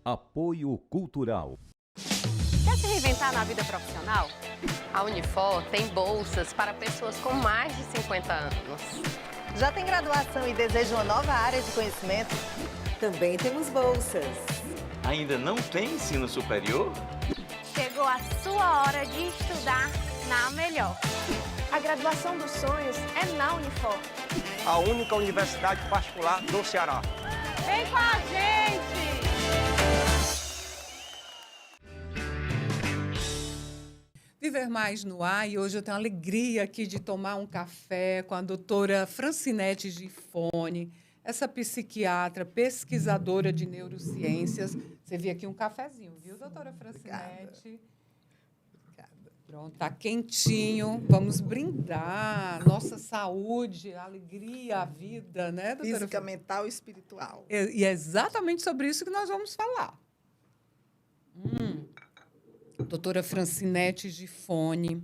Apoio Cultural. Quer se reinventar na vida profissional? A Unifor tem bolsas para pessoas com mais de 50 anos. Já tem graduação e deseja uma nova área de conhecimento? Também temos bolsas. Ainda não tem ensino superior? Chegou a sua hora de estudar na Melhor. A graduação dos sonhos é na Unifor. A única universidade particular do Ceará. Vem com a gente! Viver Mais no ar, e hoje eu tenho a alegria aqui de tomar um café com a doutora Francinete Gifone, essa psiquiatra, pesquisadora de neurociências. Você viu aqui um cafezinho, viu, doutora Francinete? Obrigada. Pronto, está quentinho. Vamos brindar nossa saúde, a alegria, a vida, né, doutora? Física, mental e espiritual. E é exatamente sobre isso que nós vamos falar. Doutora Francinete Gifone,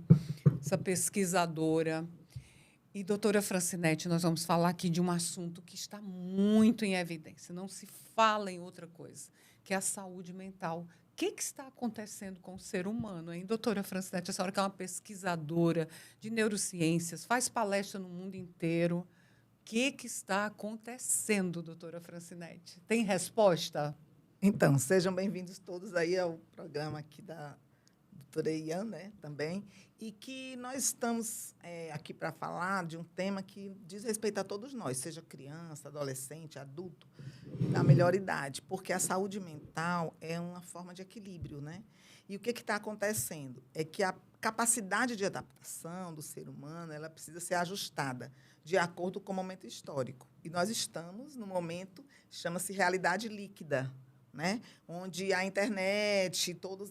essa pesquisadora. E, doutora Francinete, nós vamos falar aqui de um assunto que está muito em evidência. Não se fala em outra coisa, que é a saúde mental. O que está acontecendo com o ser humano, hein, doutora Francinete? A senhora que é uma pesquisadora de neurociências, faz palestra no mundo inteiro. O que está acontecendo, doutora Francinete? Tem resposta? Então, sejam bem-vindos todos aí ao programa aqui da doutora Ian, né, também, e que nós estamos aqui para falar de um tema que diz respeito a todos nós, seja criança, adolescente, adulto, da melhor idade, porque a saúde mental é uma forma de equilíbrio, né? E o que está acontecendo? É que a capacidade de adaptação do ser humano, ela precisa ser ajustada de acordo com o momento histórico. E nós estamos no momento, chama-se realidade líquida, né? Onde a internet, toda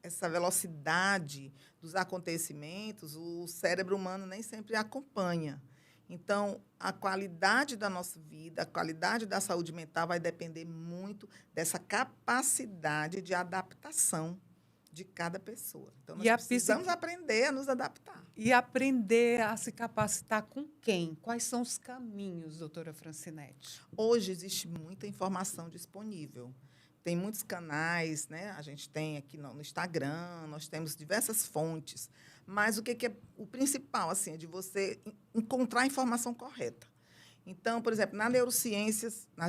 essa velocidade dos acontecimentos, o cérebro humano nem sempre acompanha. Então, a qualidade da nossa vida, a qualidade da saúde mental vai depender muito dessa capacidade de adaptação de cada pessoa. Então, nós precisamos aprender a nos adaptar. E aprender a se capacitar com quem? Quais são os caminhos, doutora Francinete? Hoje existe muita informação disponível. Tem muitos canais, né? A gente tem aqui no Instagram, nós temos diversas fontes. Mas o que é o principal, assim, é de você encontrar a informação correta. Então, por exemplo, nas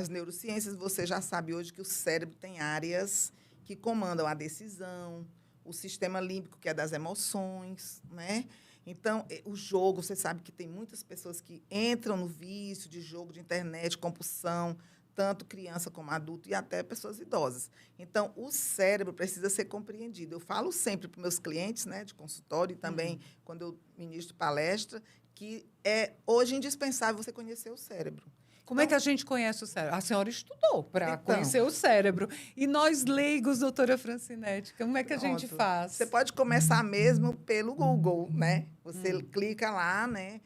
neurociências, você já sabe hoje que o cérebro tem áreas que comandam a decisão, o sistema límbico, que é das emoções, né? Então, o jogo, você sabe que tem muitas pessoas que entram no vício de jogo de internet, compulsão, tanto criança como adulto e até pessoas idosas. Então, o cérebro precisa ser compreendido. Eu falo sempre para os meus clientes, né, de consultório e também quando eu ministro palestra, que é hoje indispensável você conhecer o cérebro. Como é que a gente conhece o cérebro? A senhora estudou para conhecer o cérebro. E nós, leigos, doutora Francinete, como é que a gente faz? Você pode começar mesmo pelo Google, né? Você clica lá, né?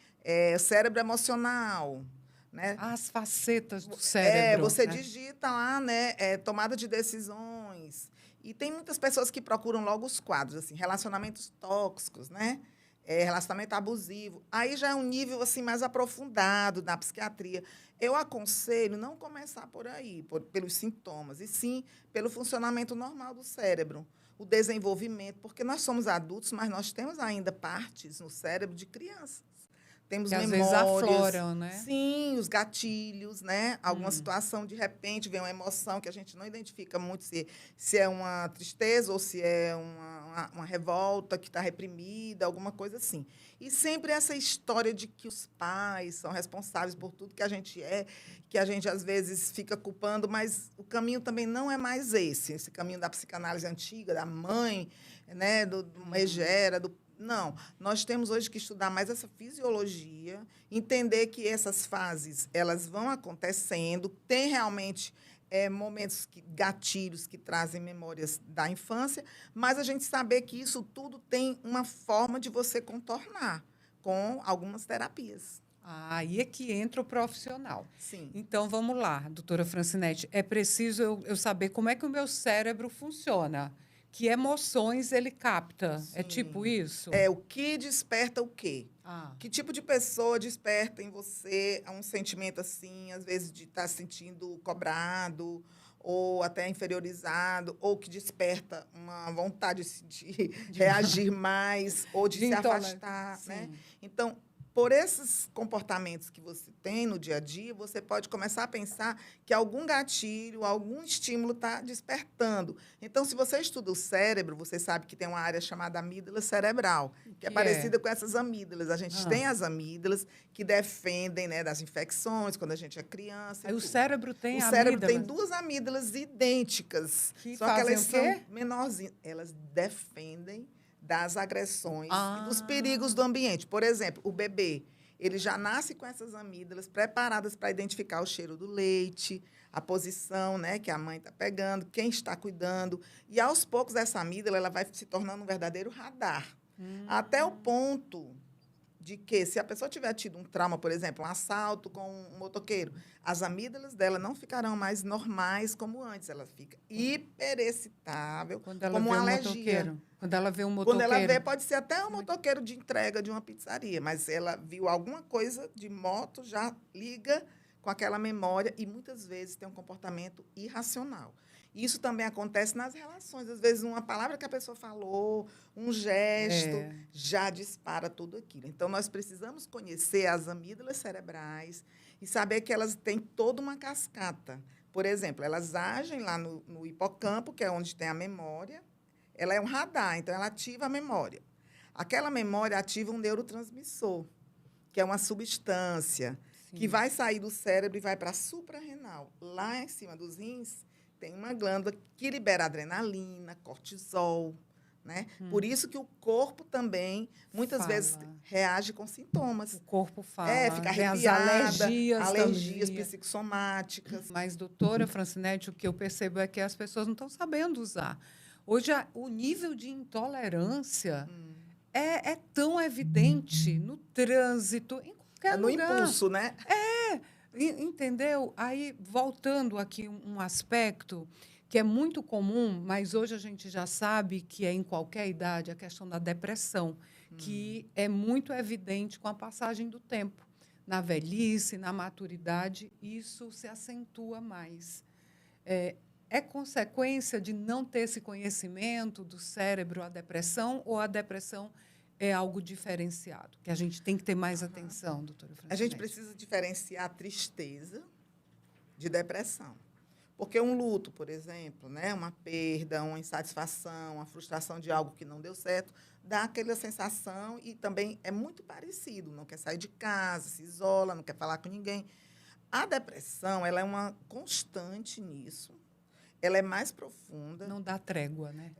Cérebro emocional. Né? As facetas do cérebro. Você digita lá, né? Tomada de decisões. E tem muitas pessoas que procuram logo os quadros, assim, relacionamentos tóxicos, né? Relacionamento abusivo. Aí já é um nível assim, mais aprofundado da psiquiatria. Eu aconselho não começar por aí, pelos sintomas, e sim pelo funcionamento normal do cérebro, o desenvolvimento, porque nós somos adultos, mas nós temos ainda partes no cérebro de crianças. Temos que memórias, às vezes afloram, né? Sim, os gatilhos, né? Alguma situação, de repente, vem uma emoção que a gente não identifica muito se é uma tristeza ou se é uma revolta que está reprimida, alguma coisa assim. E sempre essa história de que os pais são responsáveis por tudo que a gente que a gente, às vezes, fica culpando, mas o caminho também não é mais esse caminho da psicanálise antiga, da mãe, né? do Megera, Não, nós temos hoje que estudar mais essa fisiologia, entender que essas fases elas vão acontecendo, tem realmente momentos, gatilhos que trazem memórias da infância, mas a gente saber que isso tudo tem uma forma de você contornar com algumas terapias. Aí é que entra o profissional. Sim. Então, vamos lá, doutora Francinete. É preciso eu saber como é que o meu cérebro funciona. Que emoções ele capta? Sim. É tipo isso? O que desperta o quê? Que tipo de pessoa desperta em você um sentimento assim, às vezes de estar se sentindo cobrado, ou até inferiorizado, ou que desperta uma vontade de reagir mais, ou de se afastar, né? Então, por esses comportamentos que você tem no dia a dia, você pode começar a pensar que algum gatilho, algum estímulo está despertando. Então, se você estuda o cérebro, você sabe que tem uma área chamada amígdala cerebral, que é parecida com essas amígdalas. A gente tem as amígdalas que defendem, né, das infecções quando a gente é criança. Aí o cérebro tem amígdalas? O cérebro tem 2 amígdalas idênticas, só que elas são menorzinhas. Elas defendem das agressões e dos perigos do ambiente. Por exemplo, o bebê, ele já nasce com essas amígdalas preparadas para identificar o cheiro do leite, a posição, né, que a mãe está pegando, quem está cuidando. E, aos poucos, essa amígdala ela vai se tornando um verdadeiro radar. Até o ponto de que, se a pessoa tiver tido um trauma, por exemplo, um assalto com um motoqueiro, as amígdalas dela não ficarão mais normais como antes. Ela fica hiperexcitável, como uma alergia. Quando ela vê um motoqueiro. Quando ela vê, pode ser até um motoqueiro de entrega de uma pizzaria, mas ela viu alguma coisa de moto, já liga com aquela memória e, muitas vezes, tem um comportamento irracional. Isso também acontece nas relações. Às vezes, uma palavra que a pessoa falou, um gesto, já dispara tudo aquilo. Então, nós precisamos conhecer as amígdalas cerebrais e saber que elas têm toda uma cascata. Por exemplo, elas agem lá no hipocampo, que é onde tem a memória. Ela é um radar, então ela ativa a memória. Aquela memória ativa um neurotransmissor, que é uma substância que vai sair do cérebro e vai para a suprarrenal. Lá em cima dos rins, tem uma glândula que libera adrenalina, cortisol, né? Por isso que o corpo também, muitas vezes, reage com sintomas. O corpo fala. Fica arrepiada, alergias também. psicossomáticas. Mas, doutora Francinete, o que eu percebo é que as pessoas não estão sabendo usar. Hoje, o nível de intolerância é tão evidente no trânsito, em qualquer lugar. No impulso, né? Entendeu? Aí, voltando aqui um aspecto que é muito comum, mas hoje a gente já sabe que é em qualquer idade, a questão da depressão, que é muito evidente com a passagem do tempo. Na velhice, na maturidade, isso se acentua mais. É consequência de não ter esse conhecimento do cérebro, a depressão, ou a depressão é algo diferenciado, que a gente tem que ter mais atenção, doutora Francinete? A gente precisa diferenciar tristeza de depressão. Porque um luto, por exemplo, né, uma perda, uma insatisfação, uma frustração de algo que não deu certo, dá aquela sensação e também é muito parecido. Não quer sair de casa, se isola, não quer falar com ninguém. A depressão, ela é uma constante nisso. Ela é mais profunda. Não dá trégua, né?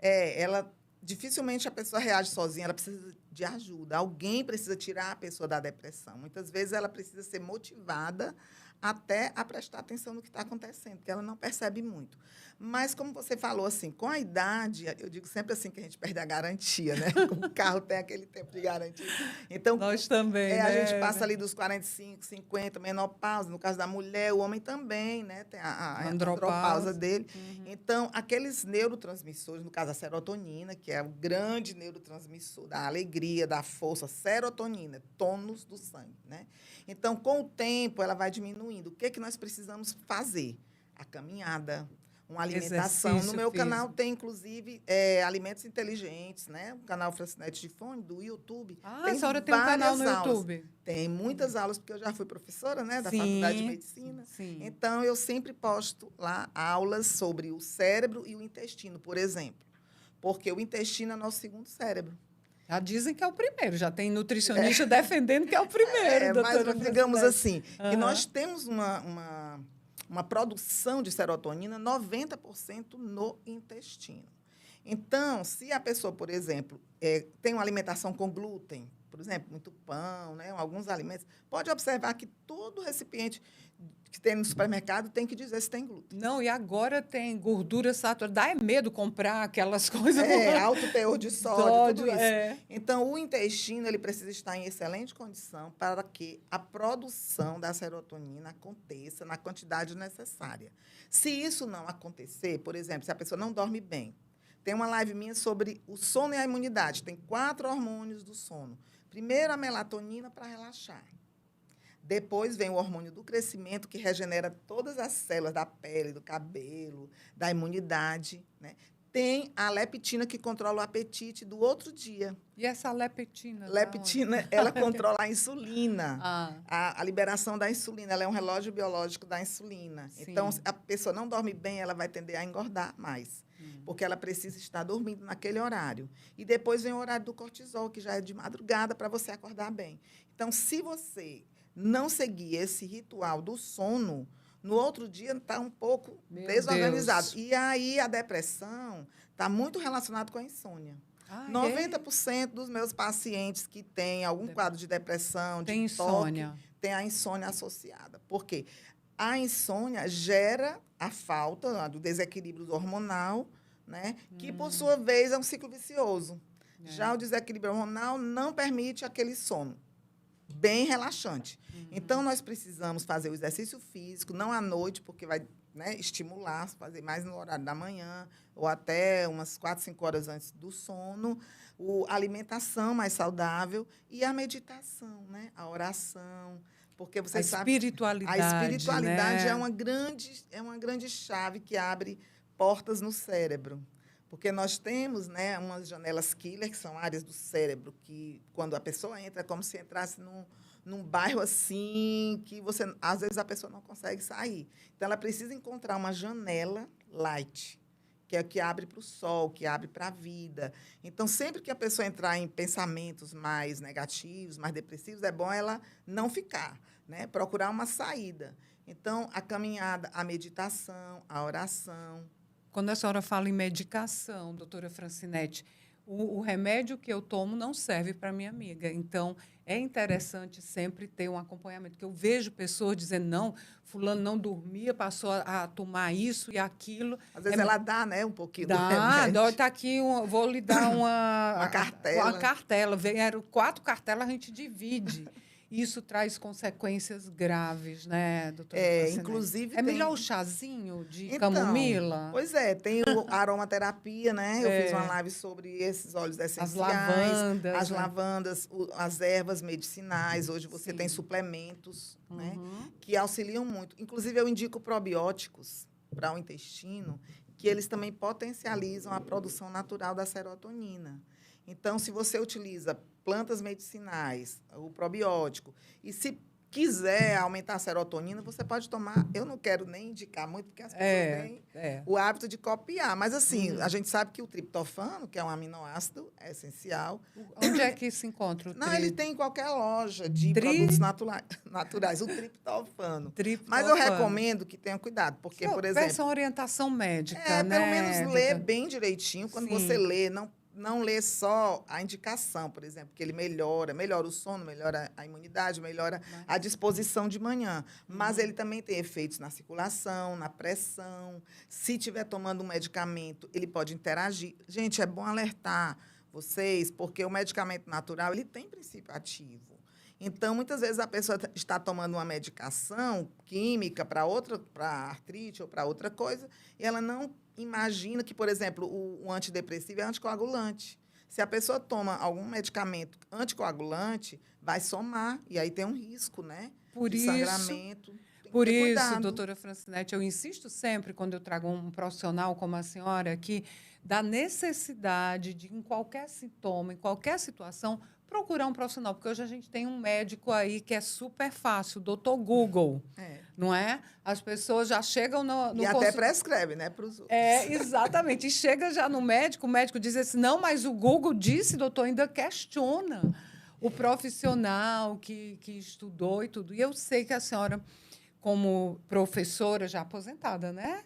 Dificilmente a pessoa reage sozinha, ela precisa de ajuda. Alguém precisa tirar a pessoa da depressão. Muitas vezes ela precisa ser motivada até a prestar atenção no que está acontecendo, porque ela não percebe muito. Mas, como você falou, assim, com a idade, eu digo sempre assim que a gente perde a garantia, né? O carro tem aquele tempo de garantia. Então, nós também, né? A gente passa ali dos 45, 50, menopausa. No caso da mulher, o homem também, né? Tem a andropausa dele. Então, aqueles neurotransmissores, no caso a serotonina, que é o grande neurotransmissor da alegria, da força, serotonina, tônus do sangue, né? Então, com o tempo, ela vai diminuindo. O que é que nós precisamos fazer? A caminhada, uma alimentação. Exercício no meu físico. canal tem, inclusive, alimentos inteligentes, né? O canal Francinete de Fone, do YouTube. A senhora tem um canal no aulas. YouTube? Tem muitas aulas, porque eu já fui professora, né? Da Sim, Faculdade de Medicina. Sim. Então, eu sempre posto lá aulas sobre o cérebro e o intestino, por exemplo. Porque o intestino é nosso segundo cérebro. Já dizem que é o primeiro, já tem nutricionista defendendo que é o primeiro, doutora. Mas digamos Francinete. assim, que nós temos uma produção de serotonina 90% no intestino. Então, se a pessoa, por exemplo, tem uma alimentação com glúten, por exemplo, muito pão, né, alguns alimentos, pode observar que todo recipiente que tem no supermercado tem que dizer se tem glúten. Não, e agora tem gordura saturada. Dá medo comprar aquelas coisas. Alto teor de sódio, tudo isso. É. Então, o intestino ele precisa estar em excelente condição para que a produção da serotonina aconteça na quantidade necessária. Se isso não acontecer, por exemplo, se a pessoa não dorme bem, tem uma live minha sobre o sono e a imunidade. Tem 4 hormônios do sono. Primeiro, a melatonina para relaxar. Depois vem o hormônio do crescimento, que regenera todas as células da pele, do cabelo, da imunidade, né? Tem a leptina, que controla o apetite do outro dia. E essa leptina? Leptina, ela controla a insulina, Ah. a liberação da insulina. Ela é um relógio biológico da insulina. Sim. Então, se a pessoa não dorme bem, ela vai tender a engordar mais, porque ela precisa estar dormindo naquele horário. E depois vem o horário do cortisol, que já é de madrugada, para você acordar bem. Então, se você não seguir esse ritual do sono, no outro dia está um pouco Meu desorganizado. Deus. E aí a depressão está muito relacionada com a insônia. Ah, 90% dos meus pacientes que têm algum quadro de depressão, Tem de toque, insônia. tem a insônia associada. Por quê? A insônia gera a falta do desequilíbrio hormonal, né? Que, por sua vez, é um ciclo vicioso. Já o desequilíbrio hormonal não permite aquele sono bem relaxante. Então, nós precisamos fazer o exercício físico, não à noite, porque vai, né, estimular, fazer mais no horário da manhã, ou até umas 4, 5 horas antes do sono, a alimentação mais saudável e a meditação, né, a oração. Porque você sabe, espiritualidade, a espiritualidade né? é uma grande chave que abre portas no cérebro. Porque nós temos, né, umas janelas killer, que são áreas do cérebro, que, quando a pessoa entra, é como se entrasse num bairro assim, que você, às vezes a pessoa não consegue sair. Então, ela precisa encontrar uma janela light, que é o que abre para o sol, que abre para a vida. Então, sempre que a pessoa entrar em pensamentos mais negativos, mais depressivos, é bom ela não ficar, né? Procurar uma saída. Então, a caminhada, a meditação, a oração. Quando a senhora fala em medicação, doutora Francinete, o remédio que eu tomo não serve para minha amiga. Então, é interessante sempre ter um acompanhamento, porque eu vejo pessoas dizendo, não, fulano não dormia, passou a tomar isso e aquilo. Às vezes ela dá, né, um pouquinho do Dá, remédio. está aqui, vou lhe dar Uma cartela. Uma cartela. Vieram 4 cartelas, a gente divide. Isso traz consequências graves, né, doutora Francinete? Inclusive... É melhor o chazinho de Então, camomila? Pois é, tem a aromaterapia, né? Eu fiz uma live sobre esses óleos essenciais. lavandas, As né? lavandas, as ervas medicinais. Hoje você tem suplementos, né? Que auxiliam muito. Inclusive, eu indico probióticos para o intestino, que eles também potencializam a produção natural da serotonina. Então, se você utiliza plantas medicinais, o probiótico, e se quiser aumentar a serotonina, você pode tomar. Eu não quero nem indicar muito, porque as pessoas têm o hábito de copiar. Mas, assim, a gente sabe que o triptofano, que é um aminoácido essencial... Onde é que se encontra o Não, ele tem em qualquer loja de produtos naturais, o triptofano. Mas eu recomendo que tenha cuidado, porque, por exemplo... Peça uma orientação médica, né? Pelo menos ler bem direitinho. Quando Sim. você lê, não lê só a indicação, por exemplo, que ele melhora o sono, melhora a imunidade, melhora a disposição de manhã. Mas ele também tem efeitos na circulação, na pressão. Se estiver tomando um medicamento, ele pode interagir. Gente, é bom alertar vocês, porque o medicamento natural ele tem princípio ativo. Então, muitas vezes a pessoa está tomando uma medicação química para artrite ou para outra coisa, e ela não imagina que, por exemplo, o antidepressivo é anticoagulante. Se a pessoa toma algum medicamento anticoagulante, vai somar, e aí tem um risco, né? De sangramento. Por isso, doutora Francinete, eu insisto sempre, quando eu trago um profissional como a senhora aqui, da necessidade de, em qualquer sintoma, em qualquer situação, procurar um profissional, porque hoje a gente tem um médico aí que é super fácil, o doutor Google, não é? As pessoas já chegam no e até prescreve, né, para os outros. Exatamente. E chega já no médico, o médico diz assim, não, mas o Google disse, doutor, ainda questiona o profissional que estudou e tudo. E eu sei que a senhora, como professora já aposentada, né?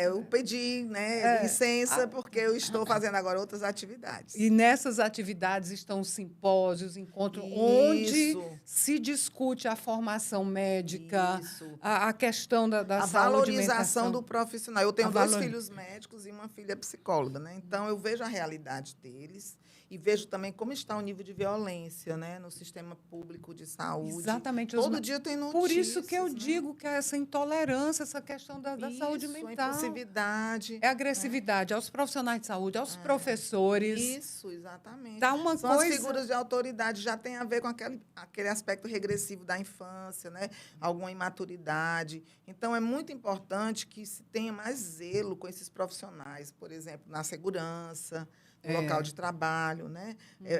Eu pedi, né, licença, porque eu estou fazendo agora outras atividades. E nessas atividades estão simpósios, encontros, onde se discute a formação médica, a questão da a saúde valorização do profissional. Eu tenho 2 filhos médicos e uma filha psicóloga, né? Então, eu vejo a realidade deles e vejo também como está o nível de violência, né, no sistema público de saúde. Exatamente. Todo dia tem notícias. Por isso que eu né? digo que é essa intolerância, essa questão da saúde mental. A impulsividade. É agressividade aos profissionais de saúde, aos professores. Isso, exatamente. Tá uma São coisa... as figuras de autoridade, já tem a ver com aquele aspecto regressivo da infância, né? Alguma imaturidade. Então, é muito importante que se tenha mais zelo com esses profissionais, por exemplo, na segurança, no local de trabalho, né?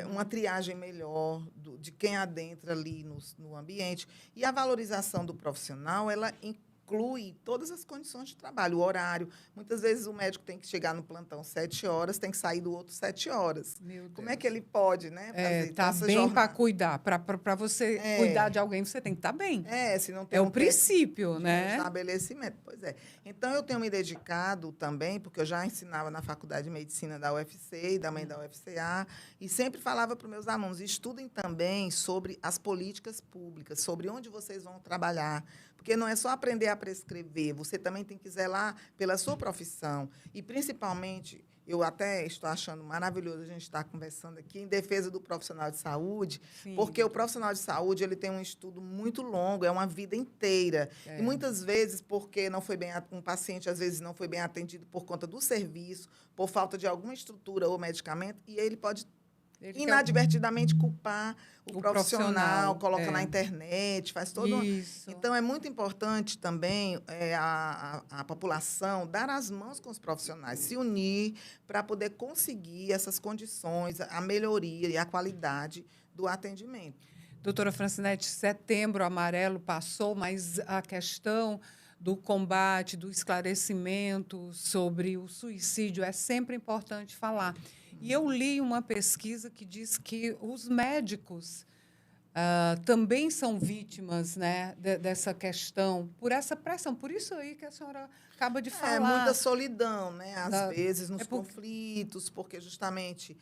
Uma triagem melhor de quem adentra ali no ambiente. E a valorização do profissional, ela inclui todas as condições de trabalho, o horário. Muitas vezes o médico tem que chegar no plantão 7 horas, tem que sair do outro 7 horas. Meu Deus. Como é que ele pode, né? Tá bem para cuidar. Para você cuidar de alguém, você tem que estar bem. Se não tem o princípio, né? Estabelecimento. Pois é. Então, eu tenho me dedicado também, porque eu já ensinava na Faculdade de Medicina da UFC e também da UFCA, e sempre falava para os meus alunos, estudem também sobre as políticas públicas, sobre onde vocês vão trabalhar, porque não é só aprender a prescrever, você também tem que zelar pela sua profissão. E, principalmente, eu até estou achando maravilhoso a gente estar conversando aqui em defesa do profissional de saúde, porque o profissional de saúde ele tem um estudo muito longo, é uma vida inteira. E, muitas vezes, porque não foi bem um paciente, às vezes, não foi bem atendido por conta do serviço, por falta de alguma estrutura ou medicamento, e ele pode inadvertidamente culpar o profissional, coloca na internet, faz todo... Isso. Então, é muito importante também a população dar as mãos com os profissionais, se unir para poder conseguir essas condições, a melhoria e a qualidade do atendimento. Doutora Francinete, Setembro Amarelo passou, mas a questão do combate, do esclarecimento sobre o suicídio é sempre importante falar. E eu li uma pesquisa que diz que os médicos também são vítimas, né, dessa questão, por essa pressão. Por isso aí que a senhora acaba de falar. É muita solidão, né? Às vezes, nos conflitos, porque justamente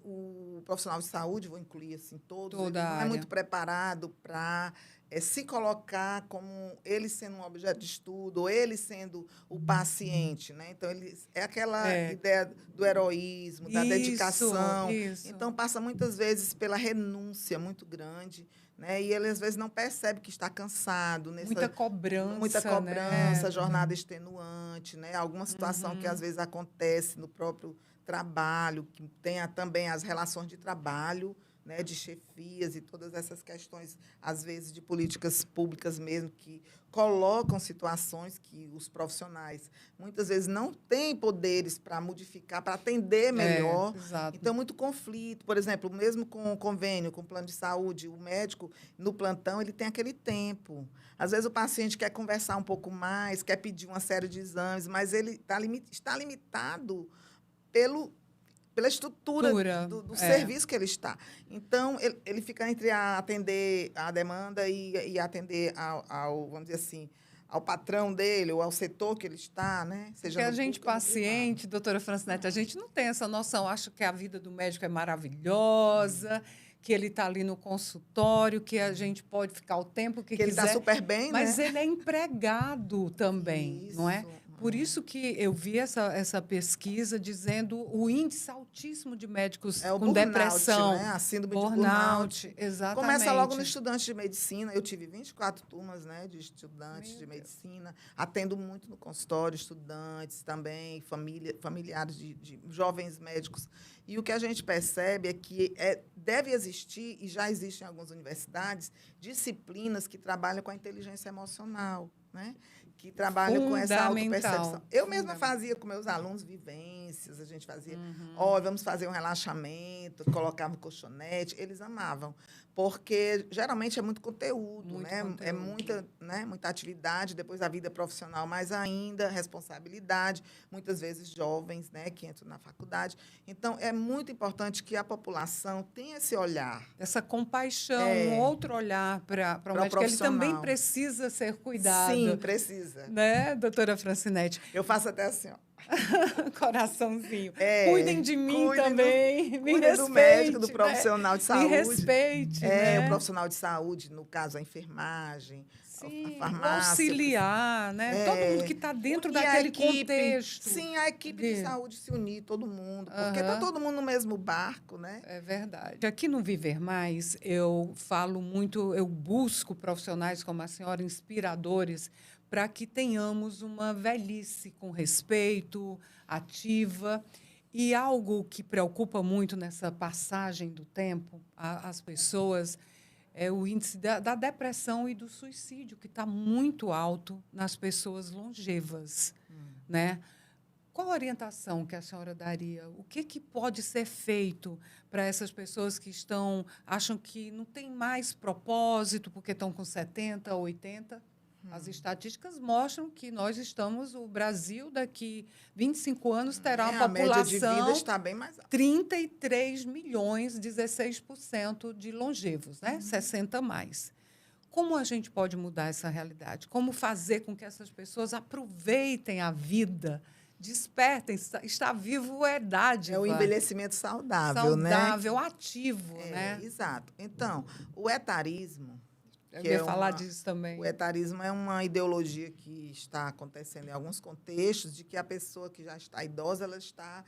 o profissional de saúde, vou incluir assim, todos, ele não é muito preparado para se colocar como ele sendo um objeto de estudo, ou ele sendo o paciente, né? Então, é aquela ideia do heroísmo, da dedicação. Isso. Então, passa muitas vezes pela renúncia muito grande, né? E ele, às vezes, não percebe que está cansado. Muita cobrança, né? Jornada extenuante, né? Alguma situação que, às vezes, acontece no próprio trabalho, que tenha também as relações de trabalho, né, de chefias e todas essas questões, às vezes, de políticas públicas mesmo, que colocam situações que os profissionais, muitas vezes, não têm poderes para modificar, para atender melhor. Então, muito conflito. Por exemplo, mesmo com o convênio, com o plano de saúde, o médico, no plantão, ele tem aquele tempo. Às vezes, o paciente quer conversar um pouco mais, quer pedir uma série de exames, mas ele está limitado pela estrutura do serviço que ele está. Então, ele fica entre atender a demanda e atender ao, vamos dizer assim, ao patrão dele ou ao setor que ele está, né? Seja porque a gente, paciente, doutora Francinete, a gente não tem essa noção. Acho que a vida do médico é maravilhosa, que ele está ali no consultório, que a gente pode ficar o tempo que quiser. Ele está super bem, mas né? Ele é empregado também, não é? Por isso que eu vi essa pesquisa dizendo o índice altíssimo de médicos com burnout, depressão. Né? A síndrome de burnout. Exatamente. Começa logo no estudante de medicina. Eu tive 24 turmas, né, de estudantes de medicina. Atendo muito no consultório, estudantes também, familiares de jovens médicos. E o que a gente percebe é que deve existir, e já existe em algumas universidades, disciplinas que trabalham com a inteligência emocional, né? Que trabalham com essa autopercepção. Eu mesma fazia com meus alunos vivências, a gente fazia, vamos fazer um relaxamento, colocava um colchonete, eles amavam, porque geralmente é muito conteúdo, né? É muita atividade, depois a vida profissional mais ainda, responsabilidade, muitas vezes jovens, né, que entram na faculdade. Então, é muito importante que a população tenha esse olhar. Essa compaixão, um outro olhar para o médico. Ele também precisa ser cuidado. Sim, precisa. Né, doutora Francinete? Eu faço até assim, ó. Coraçãozinho. É, Cuidem de mim cuidem também. Me Cuida do respeite, médico, do né? profissional de saúde. Me respeite, É, né? o profissional de saúde, no caso, a enfermagem, Sim, a farmácia. auxiliar, né? Todo mundo que está dentro unir a daquele equipe. contexto. Sim, a equipe de de- saúde se unir, todo mundo. Porque está Aham. todo mundo no mesmo barco, né? É verdade. Aqui no Viver Mais, eu falo muito, eu busco profissionais como a senhora, inspiradores, para que tenhamos uma velhice com respeito, ativa. E algo que preocupa muito nessa passagem do tempo, as pessoas, é o índice da depressão e do suicídio, que está muito alto nas pessoas longevas, né? Qual a orientação que a senhora daria? O que pode ser feito para essas pessoas que acham que não tem mais propósito porque estão com 70, 80? As estatísticas mostram que o Brasil, daqui 25 anos, terá uma a média de vida população está bem mais alta. 33 milhões, 16% de longevos, né? 60 a mais. Como a gente pode mudar essa realidade? Como fazer com que essas pessoas aproveitem a vida, despertem? Estar vivo é dádiva. É o envelhecimento saudável, né? Saudável, ativo, né? Exato. Então, o etarismo... Eu que ia é falar uma- disso também. O etarismo é uma ideologia que está acontecendo em alguns contextos, de que a pessoa que já está idosa, ela está...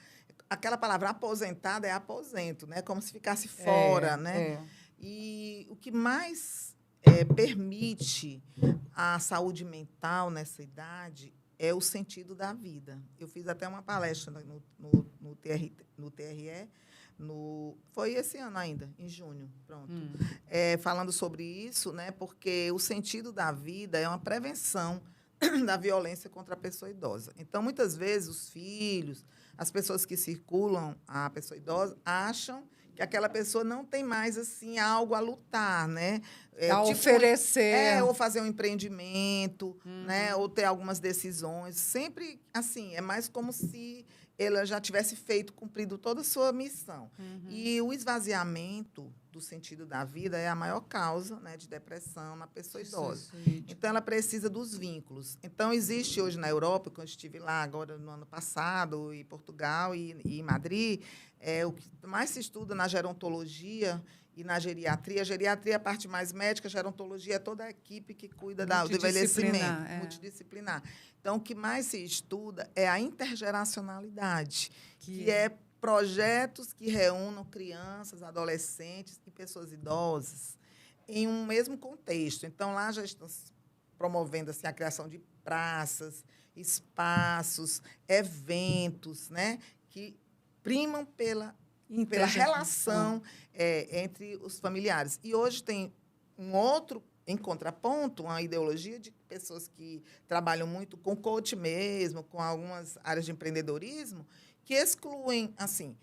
Aquela palavra aposentada é aposento, né? Como se ficasse fora, né? É. E o que mais permite a saúde mental nessa idade é o sentido da vida. Eu fiz até uma palestra no TRE, foi esse ano ainda, em junho, pronto. Falando sobre isso, né? Porque o sentido da vida é uma prevenção da violência contra a pessoa idosa. Então, muitas vezes, os filhos, as pessoas que circulam a pessoa idosa, acham que aquela pessoa não tem mais assim algo a lutar, né? Oferecer. Ou fazer um empreendimento, né? Ou ter algumas decisões. Sempre assim, é mais como se ela já tivesse cumprido toda a sua missão. E o esvaziamento do sentido da vida é a maior causa, né, de depressão na pessoa idosa. Então, ela precisa dos vínculos. Então, existe hoje na Europa, quando eu estive lá agora no ano passado, em Portugal e em Madrid, o que mais se estuda na gerontologia e na geriatria. A geriatria é a parte mais médica, a gerontologia é toda a equipe que cuida do envelhecimento, multidisciplinar. Então, o que mais se estuda é a intergeracionalidade, que é projetos que reúnam crianças, adolescentes e pessoas idosas em um mesmo contexto. Então, lá já estão promovendo assim, a criação de praças, espaços, eventos, né, que primam pela relação entre os familiares. E hoje tem um outro, em contraponto, uma ideologia de pessoas que trabalham muito com coach mesmo, com algumas áreas de empreendedorismo, que excluem, assim,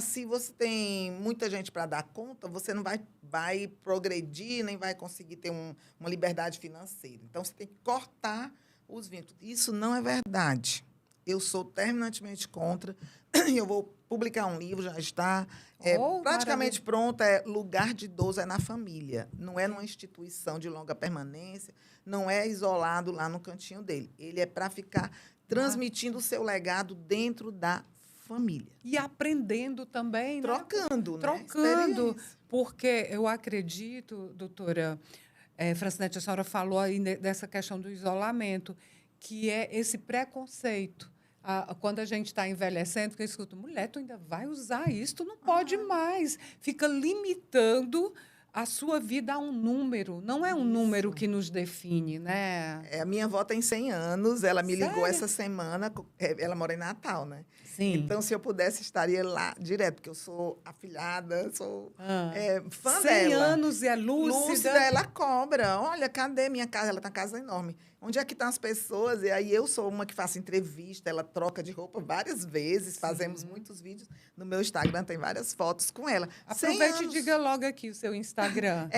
se você tem muita gente para dar conta, você não vai progredir, nem vai conseguir ter uma liberdade financeira. Então, você tem que cortar os vínculos. Isso não é verdade. Eu sou terminantemente contra. Eu vou publicar um livro, já está praticamente pronto. Lugar de idoso é na família. Não é numa instituição de longa permanência, não é isolado lá no cantinho dele. Ele é para ficar transmitindo o seu legado dentro da família. E aprendendo também, trocando, né? Trocando, porque eu acredito, doutora Francinete, a senhora falou aí dessa questão do isolamento, que é esse preconceito. Quando a gente está envelhecendo, que eu escuto, mulher, tu ainda vai usar isso, tu não pode mais. Fica limitando a sua vida a um número. Não é um número que nos define, né? A minha avó tem 100 anos, ela me ligou Sério? essa semana, ela mora em Natal, né? Sim. Então, se eu pudesse, estaria lá direto, porque eu sou afilhada, sou fã 100 dela. 100 anos e é lúcida. Ela cobra. Olha, cadê minha casa? Ela está em casa enorme. Onde é que estão as pessoas? E aí eu sou uma que faço entrevista, ela troca de roupa várias vezes, fazemos muitos vídeos. No meu Instagram tem várias fotos com ela. Aproveite e diga logo aqui o seu Instagram.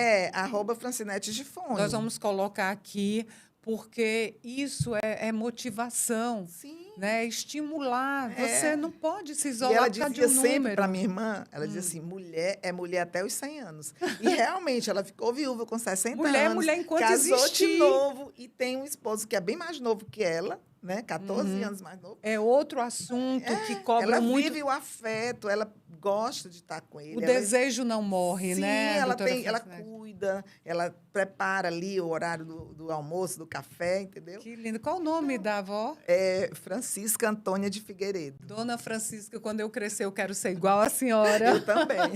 @Francinete de Fone. Nós vamos colocar aqui, porque isso é motivação. Sim. Né? Estimular. Você não pode se isolar e ela por causa dizia de um sempre número. para minha irmã, ela dizia assim, mulher é mulher até os 100 anos. E realmente, ela ficou viúva com 60 mulher anos. é mulher enquanto casou existir. de novo e tem um esposo que é bem mais novo que ela, né? 14 anos mais novo. É outro assunto que cobra Ela muito. vive o afeto, ela gosta de estar com ele. O ela desejo não morre, Sim, né? ela doutora ela Francinete? cuida, ela prepara ali o horário do almoço, do café, entendeu? Que lindo. Qual o nome da avó? É Francisca Antônia de Figueiredo. Dona Francisca, quando eu crescer, eu quero ser igual a senhora. Eu também.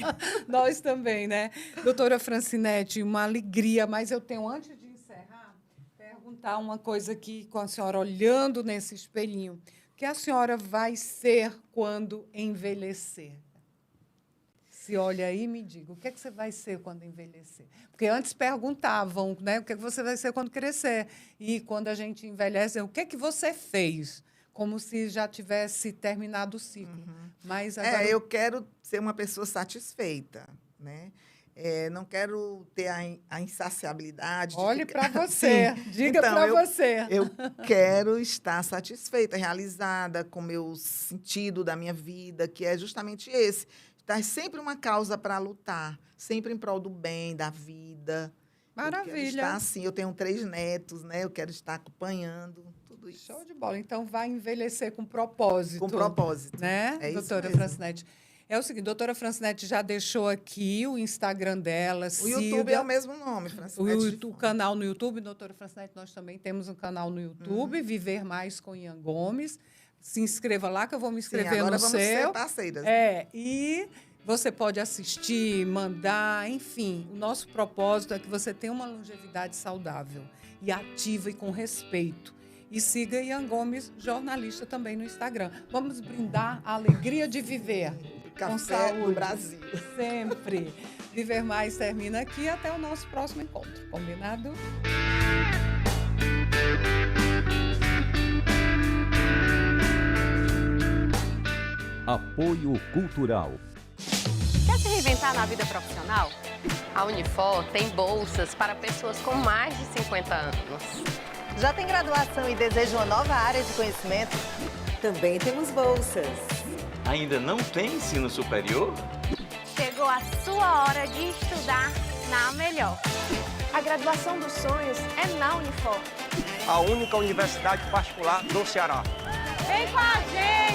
Nós também, né? Doutora Francinete, uma alegria, mas eu tenho, antes de encerrar, perguntar uma coisa aqui com a senhora, olhando nesse espelhinho. O que a senhora vai ser quando envelhecer? Se olha aí e me diga, o que é que você vai ser quando envelhecer? Porque antes perguntavam, né? O que é que você vai ser quando crescer? E quando a gente envelhece, o que é que você fez? Como se já tivesse terminado o ciclo. Mas agora... Eu quero ser uma pessoa satisfeita, né? Não quero ter a insaciabilidade. Olhe para você, Sim. diga Então, para você. Eu quero estar satisfeita, realizada com o meu sentido da minha vida, que é justamente esse. Estar sempre uma causa para lutar, sempre em prol do bem, da vida. Maravilha. Eu quero estar assim, eu tenho 3 netos, né? Eu quero estar acompanhando tudo isso. Show de bola. Então, vai envelhecer com propósito. Com propósito. Né, É isso doutora mesmo. Francinete? É o seguinte, doutora Francinete já deixou aqui o Instagram dela. O YouTube é o mesmo nome, Francinete de O Fone. canal no YouTube, doutora Francinete, nós também temos um canal no YouTube, Viver Mais com Ian Gomes. Se inscreva lá, que eu vou me inscrever agora no vamos seu. ser parceiras. E você pode assistir, mandar, enfim. O nosso propósito é que você tenha uma longevidade saudável e ativa e com respeito. E siga Ian Gomes, jornalista, também no Instagram. Vamos brindar a alegria de viver. Com Café saúde. do Brasil. Sempre. Viver Mais termina aqui. Até o nosso próximo encontro. Combinado? Apoio Cultural. Quer se reinventar na vida profissional? A Unifor tem bolsas para pessoas com mais de 50 anos. Já tem graduação e deseja uma nova área de conhecimento? Também temos bolsas. Ainda não tem ensino superior? Chegou a sua hora de estudar na Melhor. A graduação dos sonhos é na Unifor. A única universidade particular do Ceará. Vem com a gente!